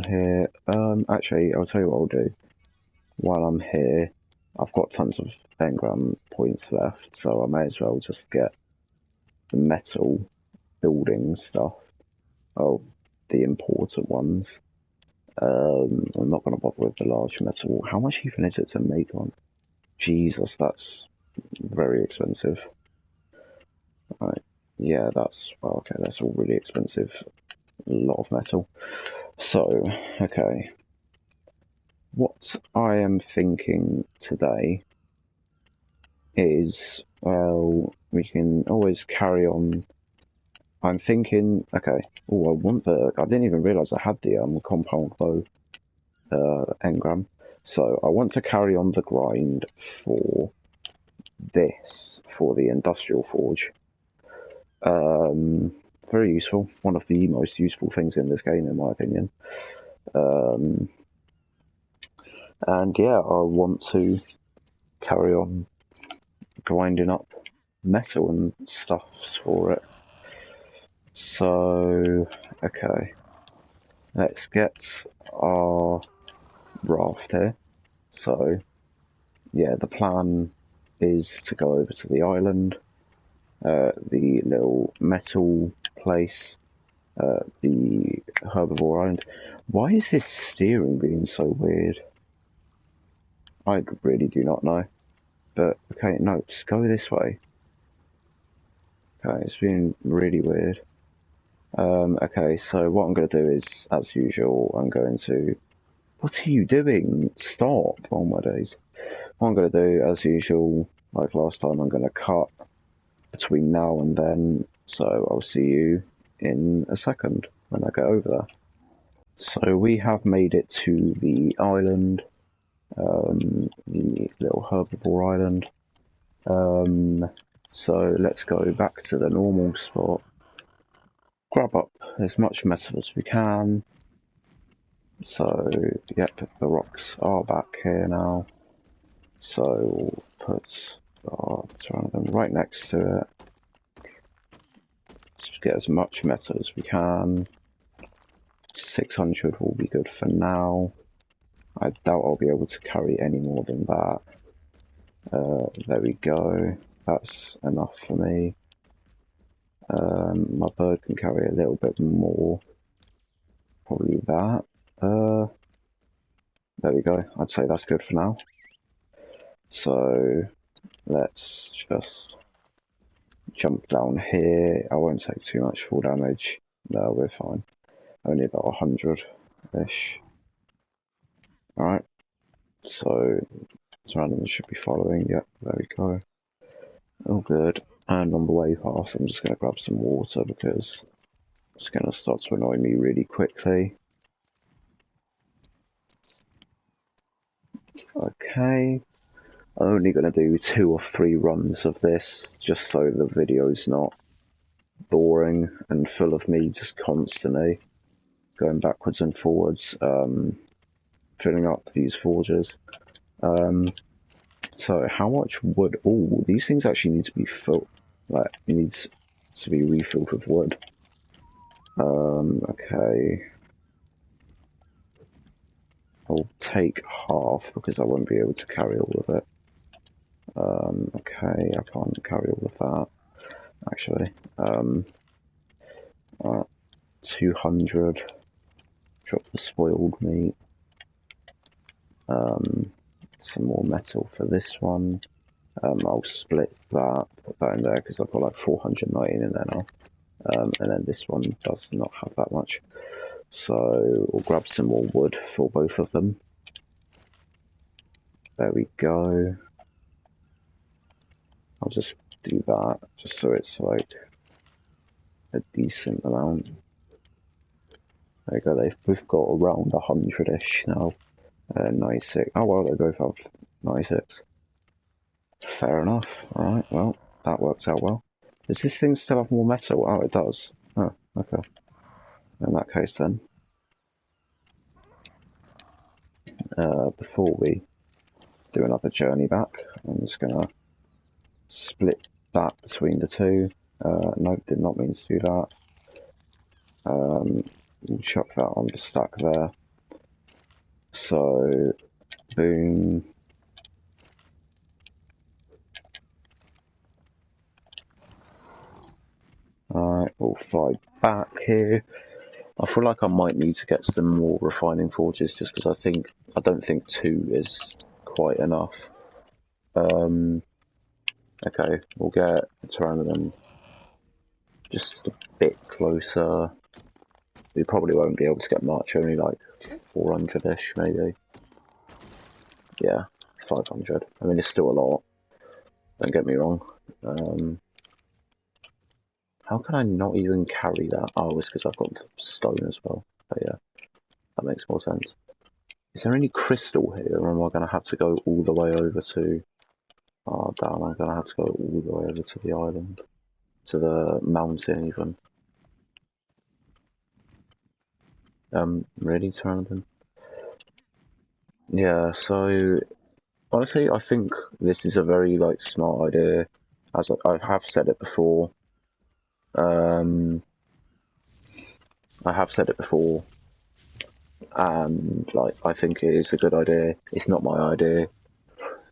here. Actually, I'll tell you what I'll do. While I'm here, I've got tons of engram points left, so I may as well just get the metal building stuff. Oh, the important ones. I'm not going to bother with the large metal. How much even is it to make one? Jesus, that's very expensive. Right. Yeah, that's, well, okay, that's all really expensive. A lot of metal. So, okay. What I am thinking today is, well, we can always carry on. I'm thinking, okay, oh, I didn't even realise I had the compound bow engram. So I want to carry on the grind for this, for the industrial forge. Very useful, one of the most useful things in this game, in my opinion. And yeah, I want to carry on grinding up metal and stuff for it. So, okay, let's get our raft here. So, yeah, the plan is to go over to the island, the little metal place, the herbivore island. Why is this steering being so weird? I really do not know. But, okay, no, just go this way. Okay, it's been really weird. Okay, so what I'm going to do is, as usual, I'm going to... What are you doing? Stop! Oh my days. What I'm going to do, as usual, like last time, I'm going to cut between now and then, so I'll see you in a second when I get over there. So we have made it to the island, the little herbivore island. So let's go back to the normal spot, grab up as much metal as we can. So, yep, the rocks are back here now. So we'll put them right next to it. Let's get as much metal as we can. 600 will be good for now. I doubt I'll be able to carry any more than that. There we go. That's enough for me. My bird can carry a little bit more. Probably that. There we go. I'd say that's good for now. So let's just jump down here. I won't take too much fall damage. No, we're fine. Only about 100-ish. Alright. So random should be following. Yep, there we go. All good. And on the way past, I'm just going to grab some water because it's going to start to annoy me really quickly. Okay. Only going to do 2 or 3 runs of this, just so the video's not boring and full of me just constantly going backwards and forwards, filling up these forges. So how much wood? Oh, these things actually need to be filled. Like, it needs to be refilled with wood. Okay. I'll take half because I won't be able to carry all of it. Okay, I can't carry all of that, actually. 200. Drop the spoiled meat. Some more metal for this one. I'll split that, put that in there because I've got like 419 in there now. And then this one does not have that much. So we'll grab some more wood for both of them. There we go. I'll just do that, just so it's like a decent amount. There you go, we've got around 100-ish now. 96. Oh well, they both have 96. Fair enough. Alright, well, that works out well. Does this thing still have more metal? Oh, it does. Oh, okay. In that case then. Before we do another journey back, I'm just gonna split that between the two. Nope, did not mean to do that. We'll chuck that on the stack there. So, boom. Alright, we'll fly back here. I feel like I might need to get some more refining forges just because I don't think 2 is quite enough. Okay, we'll get Pteranodon just a bit closer. We probably won't be able to get much, only like 400-ish maybe. Yeah, 500. I mean, it's still a lot, don't get me wrong. How can I not even carry that? Oh, it's because I've got stone as well. But yeah, that makes more sense. Is there any crystal here, or am I going to have to go all the way over to... Oh, damn, I'm going to have to go all the way over to the island. To the mountain, even. Really, Pteranodon? Yeah, so... Honestly, I think this is a very, like, smart idea. As I have said it before. I have said it before. And, like, I think it is a good idea. It's not my idea.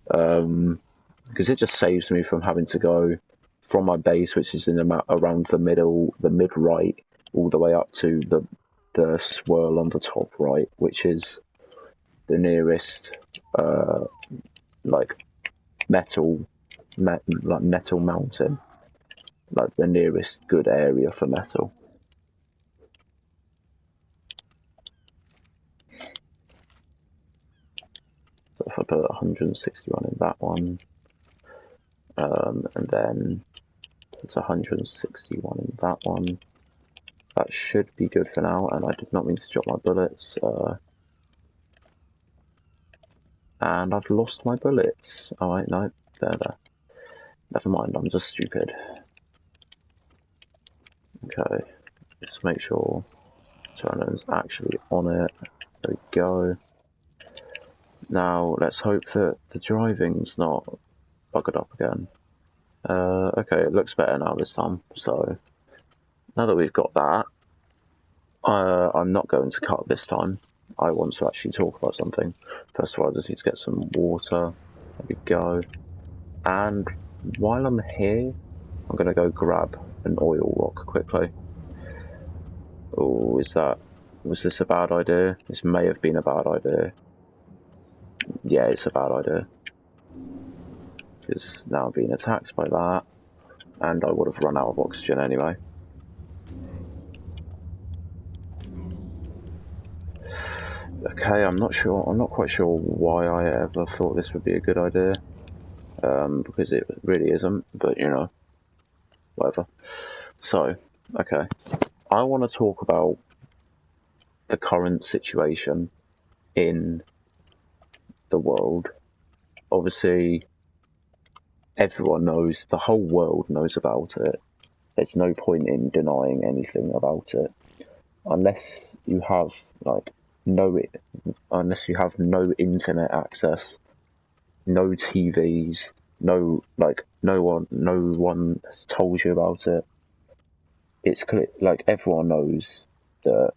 Because it just saves me from having to go from my base, which is in around the mid-right, all the way up to the swirl on the top right, which is the nearest, like, metal mountain, like the nearest good area for metal. So if I put 161 in that one, and then it's 161 in that one. That should be good for now, and I did not mean to drop my bullets. And I've lost my bullets. Alright, no, there. Never mind, I'm just stupid. Okay, let's make sure Pteranodon's actually on it. There we go. Now, let's hope that the driving's not buggered up again. Okay, it looks better now this time, so... Now that we've got that, I'm not going to cut this time. I want to actually talk about something. First of all, I just need to get some water. There we go. And while I'm here, I'm going to go grab an oil rock quickly. Oh, was this a bad idea? This may have been a bad idea. Yeah, it's a bad idea. Because now I'm being attacked by that, and I would have run out of oxygen anyway. Okay, I'm not quite sure why I ever thought this would be a good idea. Because it really isn't, but you know, whatever. So, okay. I want to talk about the current situation in the world. Obviously, everyone knows, the whole world knows about it. There's no point in denying anything about it. Unless you have, like, no internet access, no TVs, no one has told you about it. It's clear, like, everyone knows that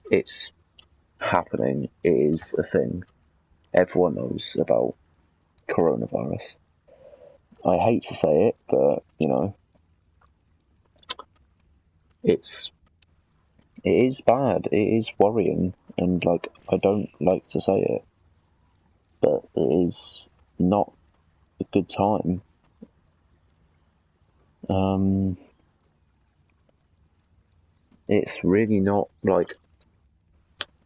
it's happening. It is a thing. Everyone knows about coronavirus. I hate to say it, but you know, it is bad. It is worrying, and like, I don't like to say it, but it is not a good time. It's really not, like,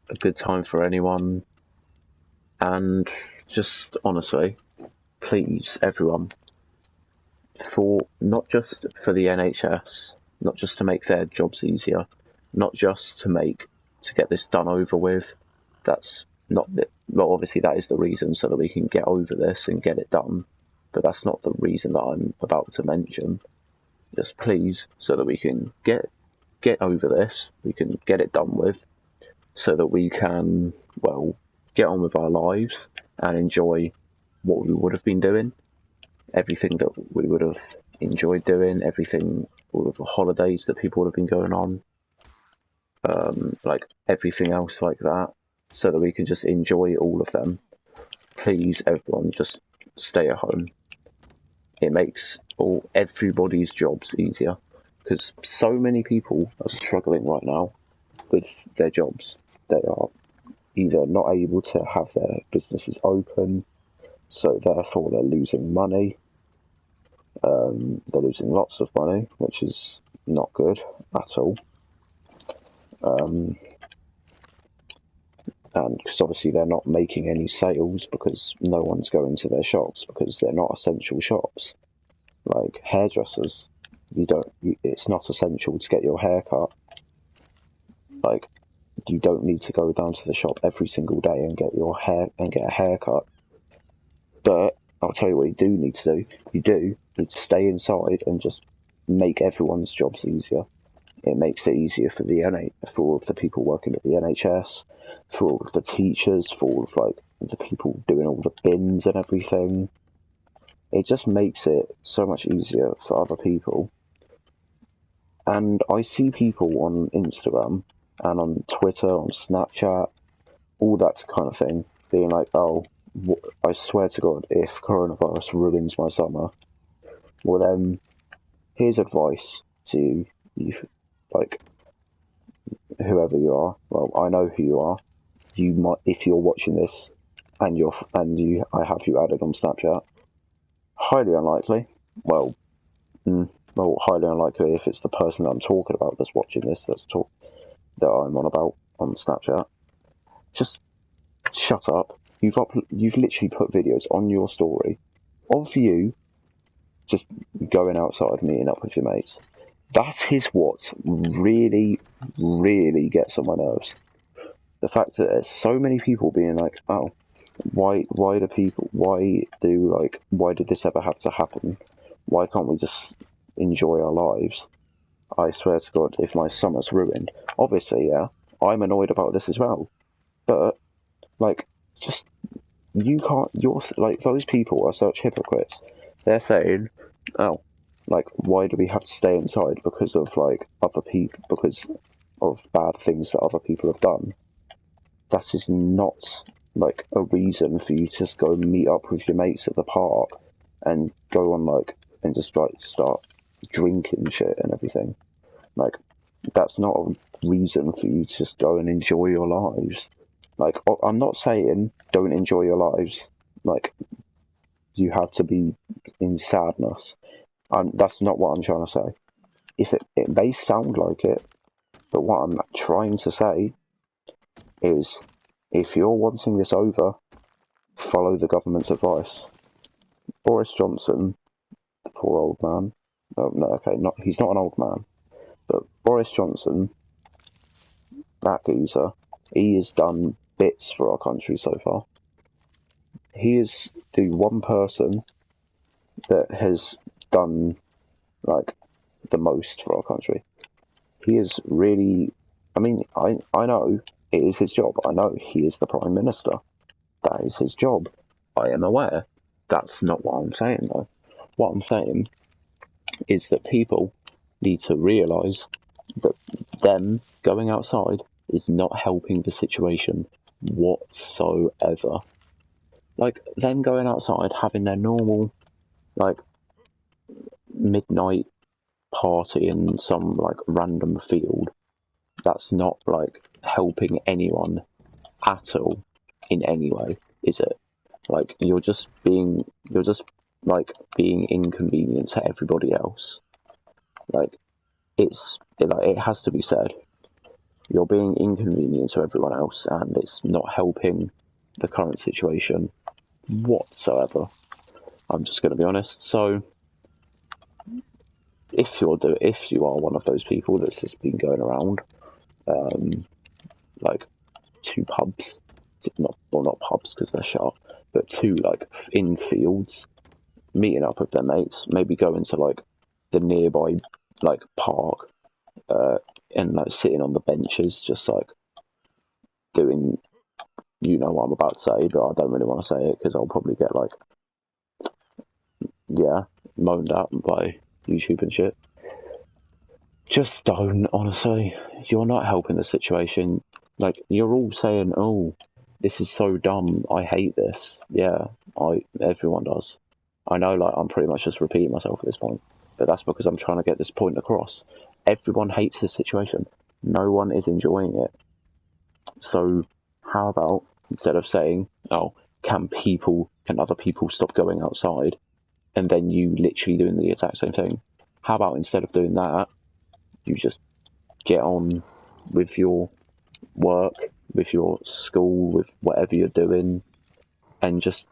a good time for anyone, and just honestly, please, everyone, not just for the NHS, not just to make their jobs easier, not just to get this done over with. That's not it. Well, obviously that is the reason, so that we can get over this and get it done, but that's not the reason that I'm about to mention. Just please, so that we can get over this, we can get it done with, so that we can, well, get on with our lives and enjoy what we would have been doing, everything that we would have enjoyed doing, all of the holidays that people would have been going on, like everything else like that. so that we can just enjoy all of them. Please, everyone, just stay at home. It makes everybody's jobs easier, because so many people are struggling right now with their jobs. They are either not able to have their businesses open, so therefore they're losing money. They're losing lots of money, which is not good at all. And because obviously they're not making any sales because no one's going to their shops because they're not essential shops. Like hairdressers, it's not essential to get your hair cut. Like, you don't need to go down to the shop every single day and get a haircut. But I'll tell you what you do need to do. You do need to stay inside and just make everyone's jobs easier. It makes it easier for for all of the people working at the NHS, for all of the teachers, for all of like the people doing all the bins and everything. It just makes it so much easier for other people. And I see people on Instagram and on Twitter, on Snapchat, all that kind of thing, being like, oh, I swear to God, if coronavirus ruins my summer, well then, here's advice to you, like, whoever you are. Well, I know who you are. You might, if you're watching this, I have you added on Snapchat. Highly unlikely. Well, highly unlikely if it's the person that I'm talking about that's watching this, that I'm on about on Snapchat. Just shut up. You've literally put videos on your story of you just going outside, meeting up with your mates. That is what really, really gets on my nerves. The fact that there's so many people being like, oh, why did this ever have to happen? Why can't we just enjoy our lives? I swear to God, if my summer's ruined, obviously, yeah, I'm annoyed about this as well. But, like, just, those people are such hypocrites. They're saying, oh, like, why do we have to stay inside because of, like, because of bad things that other people have done? That is not, like, a reason for you to just go meet up with your mates at the park and go on, like, and just, like, start drinking shit and everything. Like, that's not a reason for you to just go and enjoy your lives. Like, I'm not saying don't enjoy your lives. Like, you have to be in sadness. That's not what I'm trying to say. It may sound like it, but what I'm trying to say is, if you're wanting this over, follow the government's advice. Boris Johnson, the poor old man. He's not an old man. But Boris Johnson, that geezer, he has done bits for our country so far. He is the one person that has done, like, the most for our country. He is really, I mean, I know it is his job. I know he is the Prime Minister. That is his job. I am aware. That's not what I'm saying, though. What I'm saying is that people need to realise that them going outside is not helping the situation whatsoever. Like, them going outside, having their normal, like, midnight party in some, like, random field, that's not, like, helping anyone at all in any way, is it? Like, you're just being inconvenient to everybody else. Like, it has to be said. You're being inconvenient to everyone else, and it's not helping the current situation whatsoever. I'm just going to be honest. So, if you are one of those people that's just been going around, like, to pubs, not pubs because they're shut, but to, like, in fields, meeting up with their mates, maybe going to, like, the nearby, like, park, and, like, sitting on the benches, just, like, doing, you know what I'm about to say, but I don't really want to say it because I'll probably get, like, moaned at by YouTube and shit. Just don't, honestly. You're not helping the situation. like, you're all saying, oh, this is so dumb, I hate this. Yeah, everyone does. I know, like, I'm pretty much just repeating myself at this point, but that's because I'm trying to get this point across. Everyone hates this situation. No one is enjoying it. So how about, instead of saying, oh, can other people stop going outside, and then you literally doing the exact same thing, how about instead of doing that, you just get on with your work, with your school, with whatever you're doing, and just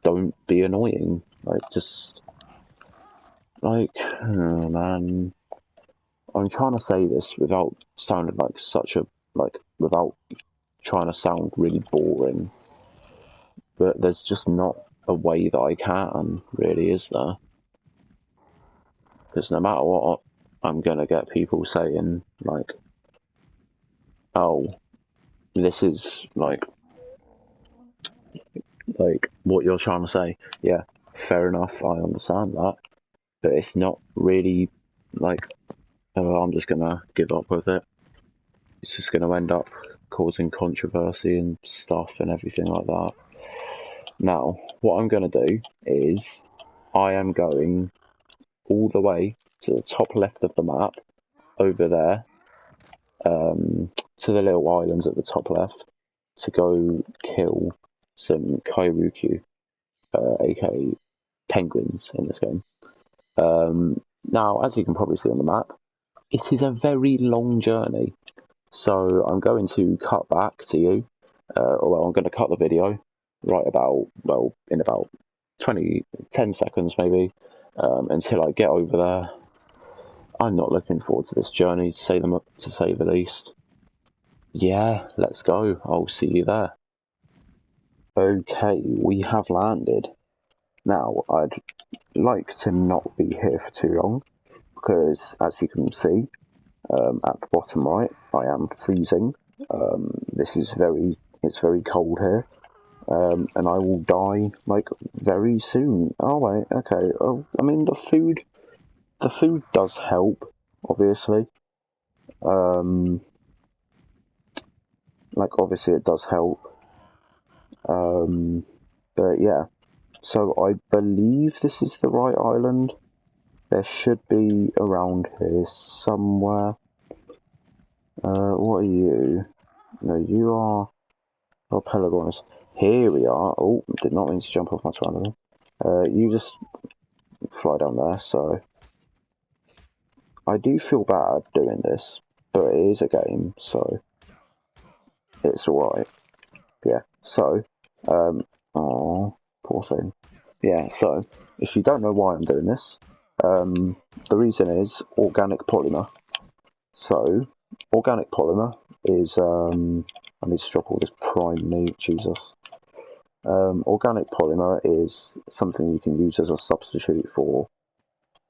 don't be annoying. Like, just, like, oh man, I'm trying to say this without sounding like without trying to sound really boring, but there's just not a way that I can, really, is there? Because no matter what, I'm gonna get people saying, like, oh, this is, like, what you're trying to say. Yeah, fair enough, I understand that, but it's not really, like, I'm just gonna give up with it. It's just gonna end up causing controversy and stuff and everything like that. Now, what I'm gonna do is, I am going all the way to the top left of the map, over there, to the little islands at the top left, to go kill some Kairuku, aka penguins in this game. Now, as you can probably see on the map, it is a very long journey, so I'm going to cut back to you, or I'm going to cut the video right about, well, in about 10 seconds maybe, until I get over there. I'm not looking forward to this journey, to say the least. Yeah, let's go. I'll see you there. Okay, we have landed. Now, I'd like to not be here for too long, because as you can see, at the bottom right, I am freezing. It's very cold here, and I will die, like, very soon. Oh wait, okay. Oh, I mean, the food does help, obviously. Like, obviously it does help. But yeah. So I believe this is the right island. There should be around here somewhere. What are you? No, you are Pelagornis. Here we are. Oh, did not mean to jump off my triangle. You just fly down there, so I do feel bad doing this, but it is a game, so it's alright. Yeah, so, oh, poor thing. Yeah, so, if you don't know why I'm doing this, the reason is organic polymer. So, organic polymer is, I need to drop all this prime meat, Jesus. Organic polymer is something you can use as a substitute for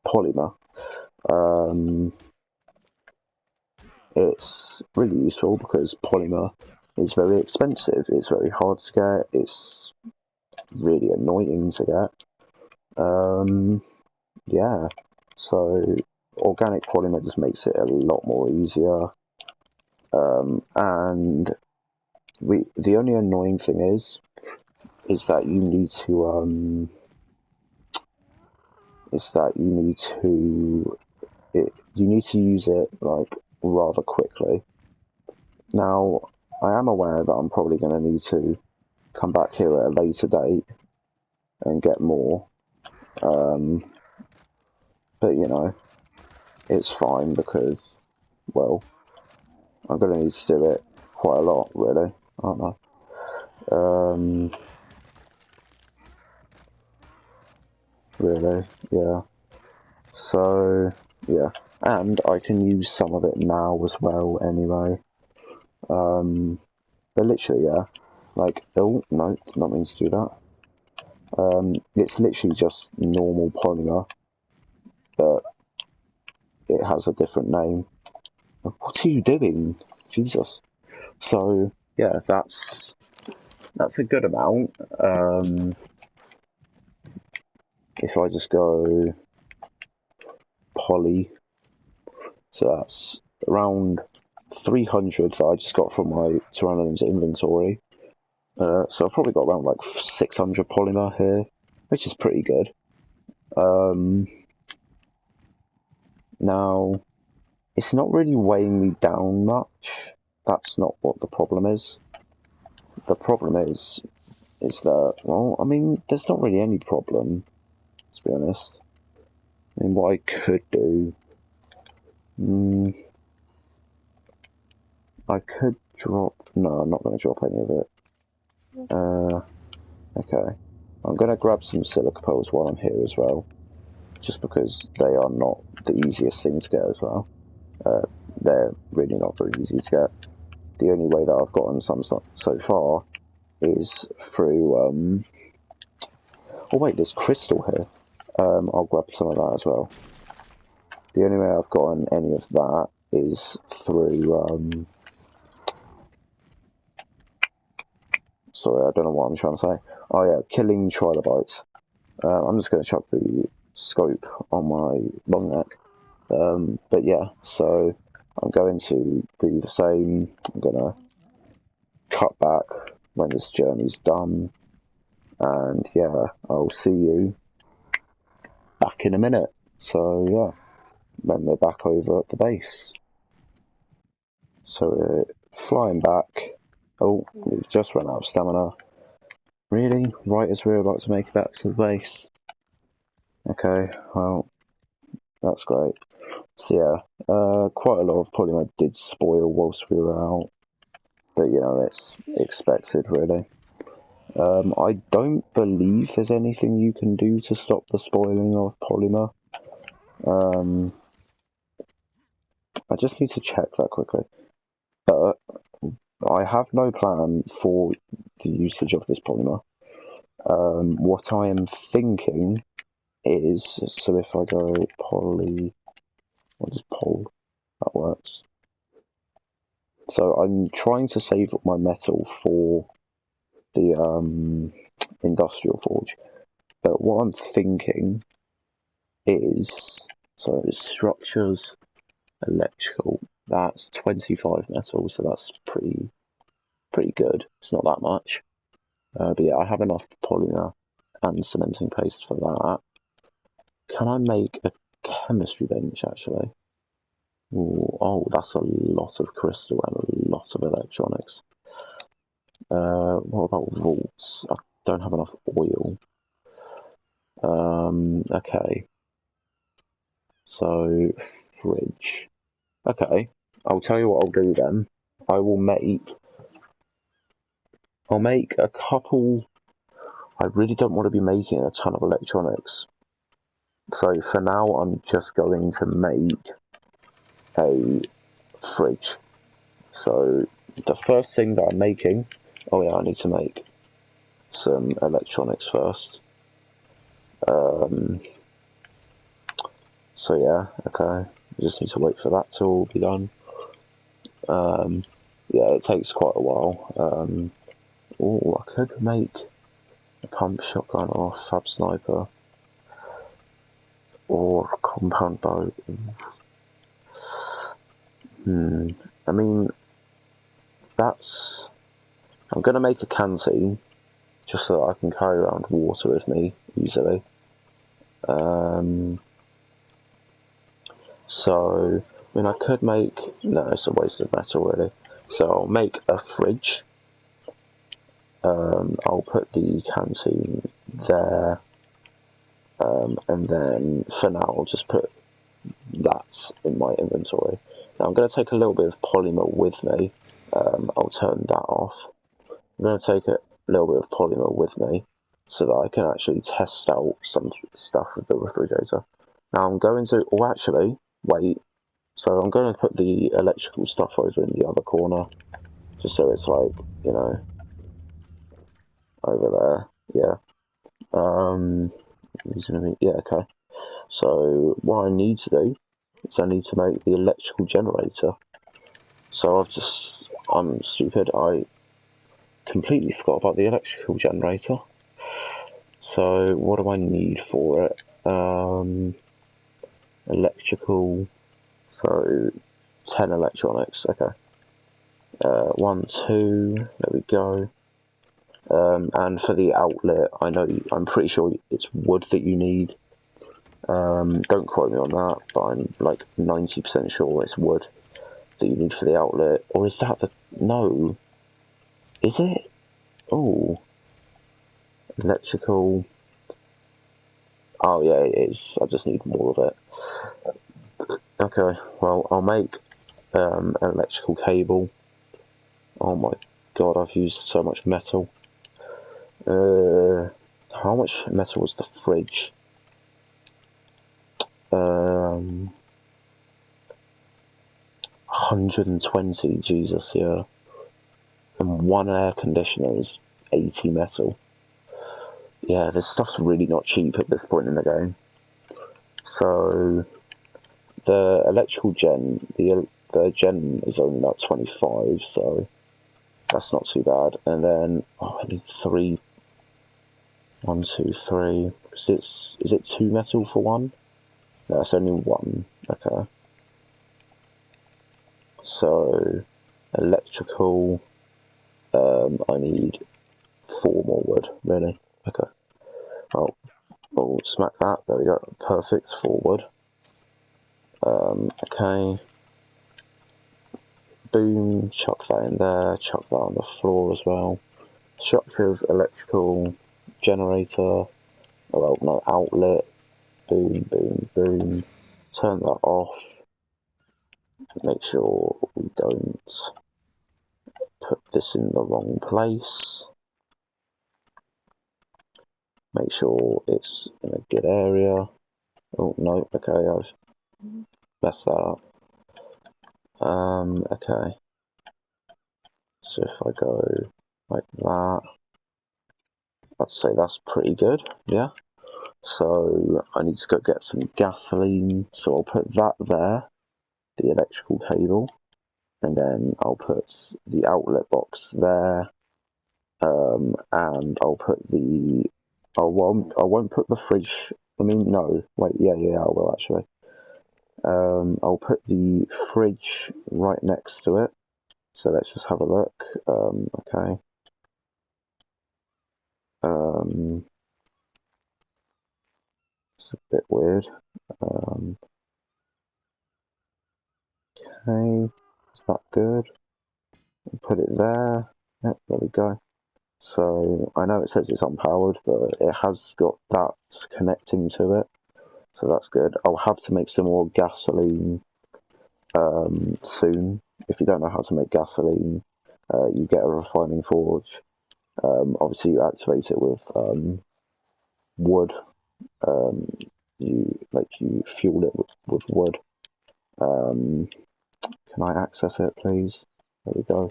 polymer. It's really useful because polymer is very expensive, it's very hard to get, it's really annoying to get. Yeah, so organic polymer just makes it a lot more easier. And the only annoying thing is that you need to you need to use it, like, rather quickly. Now, I am aware that I'm probably going to need to come back here at a later date and get more, but you know, it's fine because, well, I'm going to need to do it quite a lot, really, aren't I? Really, yeah. So, yeah, and I can use some of it now as well, anyway. But literally, yeah, like, oh, no, did not mean to do that. It's literally just normal polymer, but it has a different name. What are you doing? Jesus. So, yeah, that's a good amount. If I just go poly, so that's around 300 that I just got from my Tyrannosaur's inventory. So I've probably got around like 600 polymer here, which is pretty good. Now, it's not really weighing me down much. That's not what the problem is. The problem is that, well, I mean, there's not really any problem, to be honest. I mean, what I could do... I could drop... No, I'm not going to drop any of it. Okay. I'm going to grab some silica pearls while I'm here as well. Just because they are not the easiest thing to get as well. They're really not very easy to get. The only way that I've gotten some so far is through... Oh wait, there's crystal here. I'll grab some of that as well. The only way I've gotten any of that is through... Sorry, I don't know what I'm trying to say. Oh yeah, killing trilobites. I'm just going to chuck the scope on my long neck. But yeah, so I'm going to do the same. I'm going to cut back when this journey's done. And yeah, I'll see you back in a minute. So yeah, when we're back over at the base. So we're flying back. Oh, we've just run out of stamina. Really? Right as we're about to make it back to the base? Okay, well, that's great. So yeah, quite a lot of polymer did spoil whilst we were out. But you know, it's expected really. I don't believe there's anything you can do to stop the spoiling of polymer. I just need to check that quickly. But I have no plan for the usage of this polymer. What I am thinking is, so if I go poly, what is pol? That works. So I'm trying to save up my metal for the industrial forge. But what I'm thinking is, so it's structures, electrical. That's 25 metal, so that's pretty good. It's not that much. But yeah, I have enough polymer and cementing paste for that. Can I make a chemistry bench, actually? Ooh, oh, that's a lot of crystal and a lot of electronics. What about vaults? I don't have enough oil. Okay. So, fridge. Okay, I'll tell you what I'll do then. I'll make a couple... I really don't want to be making a ton of electronics. So for now, I'm just going to make a fridge. So the first thing that I'm making... Oh yeah, I need to make some electronics first. So yeah, okay. I just need to wait for that to all be done. Yeah, it takes quite a while. Oh, I could make a pump shotgun or a fab sniper. Or a compound bow. I mean, that's... I'm going to make a canteen, just so that I can carry around water with me, easily. So, I mean, I could make... No, it's a waste of metal, really. So I'll make a fridge. I'll put the canteen there. And then, for now, I'll just put that in my inventory. Now, I'm going to take a little bit of polymer with me. I'll turn that off. I'm going to take a little bit of polymer with me, so that I can actually test out some stuff with the refrigerator. Now I'm going to... Oh, actually, wait. So I'm going to put the electrical stuff over in the other corner, just so it's like, you know, over there. Yeah. Yeah, okay. So what I need to do is I need to make the electrical generator. So I'm stupid. I completely forgot about the electrical generator. So what do I need for it? Electrical, so 10 electronics, okay. 1, 2, there we go. And for the outlet, I'm pretty sure it's wood that you need. Don't quote me on that, but I'm like 90% sure it's wood that you need for the outlet. Or is that no. Is it? Oh. Electrical. Oh yeah, it is. I just need more of it. Okay, well, I'll make an electrical cable. Oh my god, I've used so much metal. How much metal was the fridge? 120, Jesus, yeah. And one air conditioner is 80 metal. Yeah, this stuff's really not cheap at this point in the game. So, the electrical gen, the gen is only about 25, so that's not too bad. And then, I need 3. 1, 2, 3. Is it 2 metal for 1? No, it's only 1. Okay. So, electrical, I need 4 more wood, really. Okay. Oh, we'll smack that. There we go. Perfect. 4 wood. Okay. Boom. Chuck that in there. Chuck that on the floor as well. Structures, electrical, generator. Well, no, outlet. Boom, boom, boom. Turn that off. Make sure we don't put this in the wrong place. Make sure it's in a good area. Oh, no, okay, I've messed that up. Okay. So if I go like that, I'd say that's pretty good, yeah. So I need to go get some gasoline, so I'll put that there, the electrical cable, and then I'll put the outlet box there, and I'll put I won't put the fridge, no, wait, yeah, I will actually. I'll put the fridge right next to it, so let's just have a look. Okay. It's a bit weird. Okay, is that good? Put it there. Yep, there we go. So I know it says it's unpowered, but it has got that connecting to it, so that's good. I'll have to make some more gasoline soon. If you don't know how to make gasoline, you get a refining forge. Obviously, you activate it with wood. You fuel it with wood. Can I access it, please? There we go.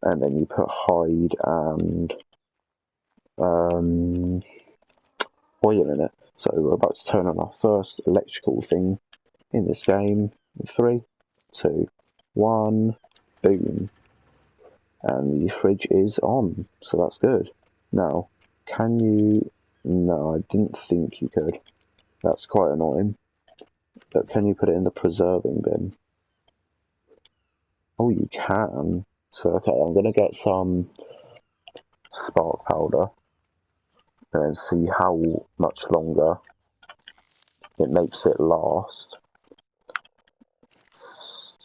And then you put hide and oil in it. So we're about to turn on our first electrical thing in this game. 3, 2, 1, boom. And the fridge is on, so that's good. Now, can you... No, I didn't think you could. That's quite annoying. But can you put it in the preserving bin? Oh, you can. So, okay, I'm going to get some spark powder and see how much longer it makes it last.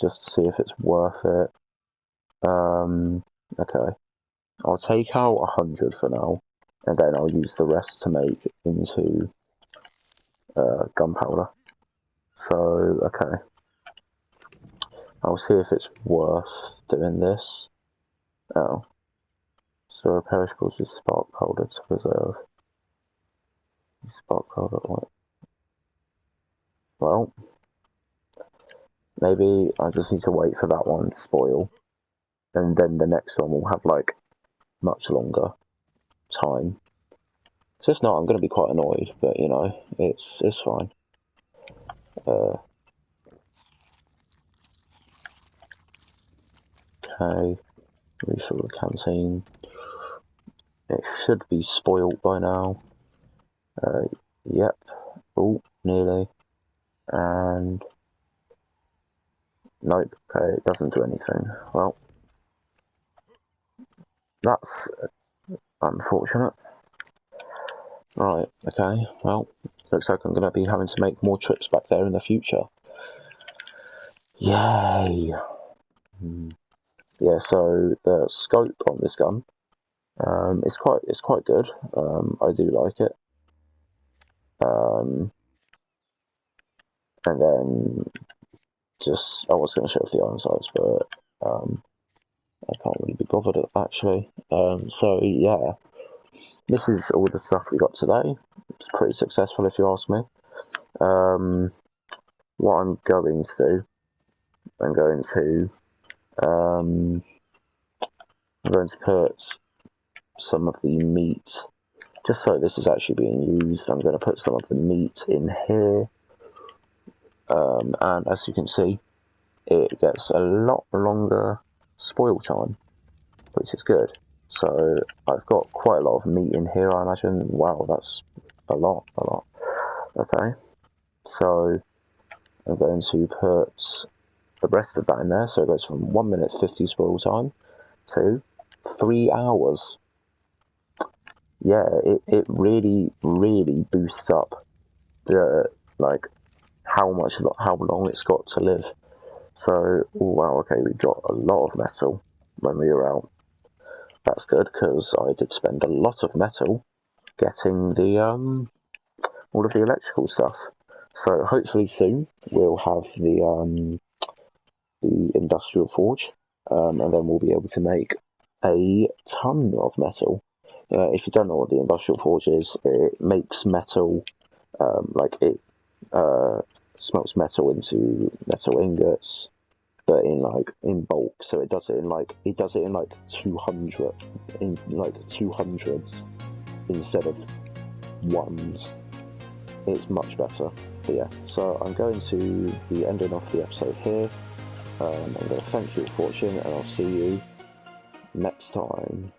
Just to see if it's worth it. Okay. I'll take out 100 for now, and then I'll use the rest to make into gunpowder. So, okay. I'll see if it's worth doing this. Oh. So perishables with spark powder to preserve. Spark powder, what? Well, maybe I just need to wait for that one to spoil, and then the next one will have like much longer time. So if not, I'm going to be quite annoyed, but you know, it's fine. Okay, refill the canteen. It should be spoiled by now. Yep. Oh, nearly. And Nope. Okay, it doesn't do anything. Well, that's unfortunate. Right, okay, well, looks like I'm going to be having to make more trips back there in the future. Yay! Yeah, so the scope on this gun is quite good. I do like it. And then just I was going to show off the iron sights, but I can't really be bothered actually. So yeah, this is all the stuff we got today. It's pretty successful if you ask me. What I'm going to do, I'm going to put some of the meat, just so this is actually being used, I'm going to put some of the meat in here. And as you can see, it gets a lot longer spoil time, which is good. So I've got quite a lot of meat in here, I imagine. Wow, that's a lot. Okay, so I'm going to put the rest of that in there, so it goes from 1 minute 50 spoil time to 3 hours. Yeah, it really boosts up the, like, how long it's got to live. So, oh wow, okay, we got a lot of metal when we were out. That's good, because I did spend a lot of metal getting the all of the electrical stuff. So hopefully soon we'll have the industrial forge, and then we'll be able to make a ton of metal. If you don't know what the industrial forge is, it makes metal, like it smelts metal into metal ingots, but in bulk. So it does it in like 200s instead of ones. It's much better. But yeah, so I'm going to be ending off the episode here. I'm going to thank you for watching, and I'll see you next time.